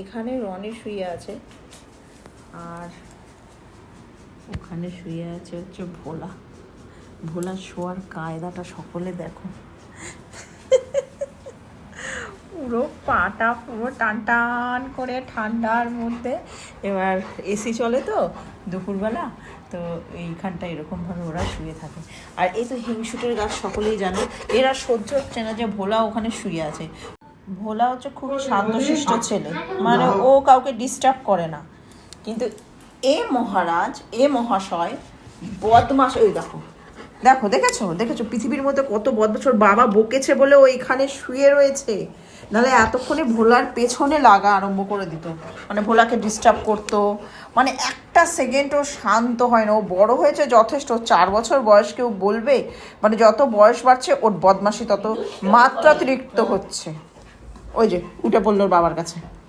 এখানে রনি শুয়ে আছে, আর ওখানে শুয়ে আছে হচ্ছে ভোলা। ভোলা শোয়ার কায়দাটা সকলে দেখো, পুরো পাটা পুরো টান টান করে ঠান্ডার মধ্যে। এবার এসি চলে তো দুপুরবেলা, তো এইখানটা এরকমভাবে ওরা শুয়ে থাকে। আর এই তো হিংসুটের গাছ সকলেই জানো, এরা সহ্য হচ্ছে না যে ভোলা ওখানে শুয়ে আছে। ভোলা হচ্ছে খুবই শান্তশিষ্ট ছেলে, মানে ও কাউকে ডিস্টার্ব করে না। কিন্তু এ মহারাজ, এ মহাশয় বদমাশ। ওই দেখো দেখো, দেখেছো দেখেছো পৃথিবীর মধ্যে কত বদমাশ। ওর বাবা বকেছে বলে ও এখানে শুয়ে রয়েছে, নাহলে এতক্ষণে ভোলার পেছনে লাগা আরম্ভ করে দিত, মানে ভোলাকে ডিস্টার্ব করতো। মানে একটা সেকেন্ড ও শান্ত হয় না। ও বড় হয়েছে যথেষ্ট, 4 বছর বয়স, কেউ বলবে? মানে যত বয়স বাড়ছে ওর বদমাশি তত মাত্রাতিরিক্ত হচ্ছে। ওই যে উঠে পড়লো ওর বাবার কাছে।